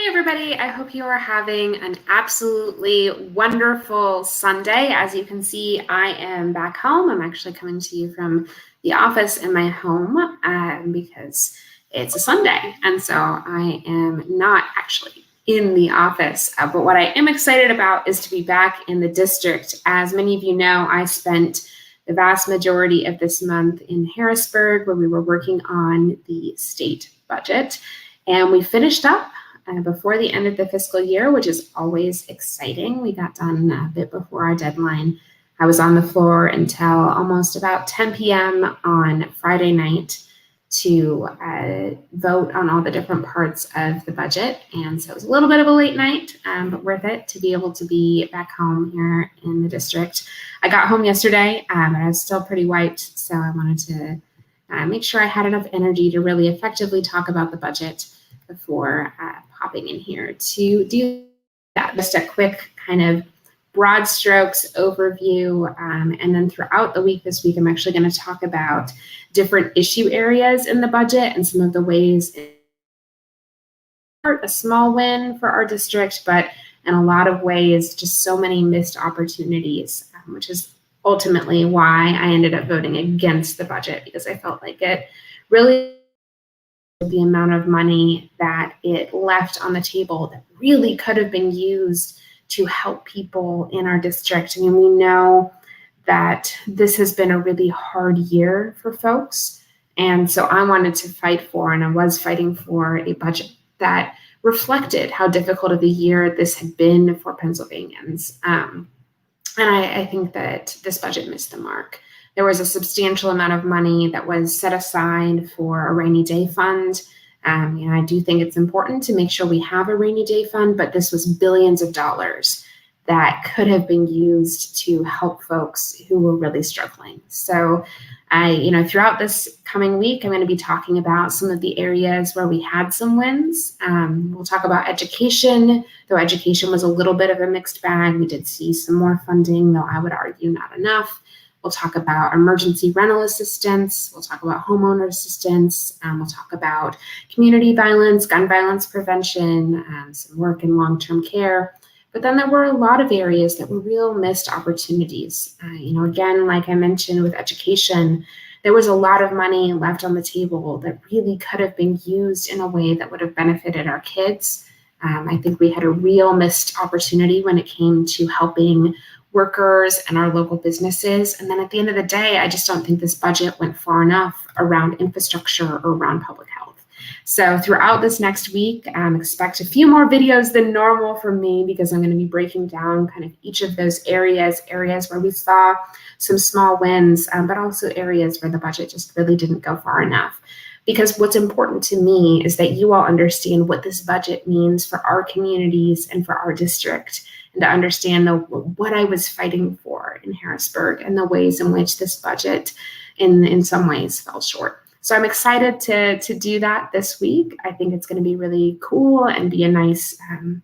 Hey everybody, I hope you are having an absolutely wonderful Sunday. As you can see, I am back home. I'm actually coming to you from the office in my home because it's a Sunday. And so I am not actually in the office. But what I am excited about is to be back in the district. As many of you know, I spent the vast majority of this month in Harrisburg where we were working on the state budget. And we finished up before the end of the fiscal year, which is always exciting. We got done a bit before our deadline. I was on the floor until almost about 10 p.m. on Friday night to vote on all the different parts of the budget. And so it was a little bit of a late night, but worth it to be able to be back home here in the district. I got home yesterday, and I was still pretty wiped, so I wanted to make sure I had enough energy to really effectively talk about the budget before popping in here to do that. Just a quick kind of broad strokes overview. And then throughout the week this week, I'm actually going to talk about different issue areas in the budget and some of the ways a small win for our district, but in a lot of ways, just so many missed opportunities, which is ultimately why I ended up voting against the budget, because I felt like it really the amount of money that it left on the table that really could have been used to help people in our district. I mean, we know that this has been a really hard year for folks. And so I wanted to fight for, and I was fighting for, a budget that reflected how difficult of a year this had been for Pennsylvanians. And I think that this budget missed the mark. There was a substantial amount of money that was set aside for a rainy day fund. I do think it's important to make sure we have a rainy day fund, but this was billions of dollars that could have been used to help folks who were really struggling. So throughout this coming week, I'm going to be talking about some of the areas where we had some wins. We'll talk about education, though education was a little bit of a mixed bag. We did see some more funding, though I would argue not enough. We'll talk about emergency rental assistance. We'll talk about homeowner assistance. We'll talk about community violence, gun violence prevention, some work in long-term care. But then there were a lot of areas that were real missed opportunities. Again, like I mentioned with education, there was a lot of money left on the table that really could have been used in a way that would have benefited our kids. I think we had a real missed opportunity when it came to helping workers and our local businesses. And then at the end of the day, I just don't think this budget went far enough around infrastructure or around public health. So throughout this next week, expect a few more videos than normal from me, because I'm going to be breaking down kind of each of those areas where we saw some small wins, but also areas where the budget just really didn't go far enough. Because what's important to me is that you all understand what this budget means for our communities and for our district, and to understand what I was fighting for in Harrisburg and the ways in which this budget in some ways fell short. So I'm excited to do that this week. I think it's going to be really cool and be a nice kind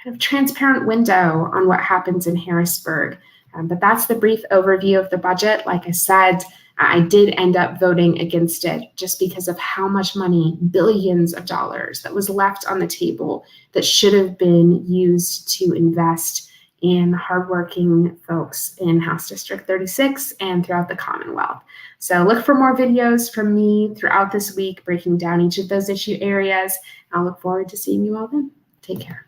of transparent window on what happens in Harrisburg. But that's the brief overview of the budget. Like I said, I did end up voting against it just because of how much money, billions of dollars, that was left on the table that should have been used to invest in hardworking folks in House District 36 and throughout the Commonwealth. So look for more videos from me throughout this week, breaking down each of those issue areas. I'll look forward to seeing you all then. Take care.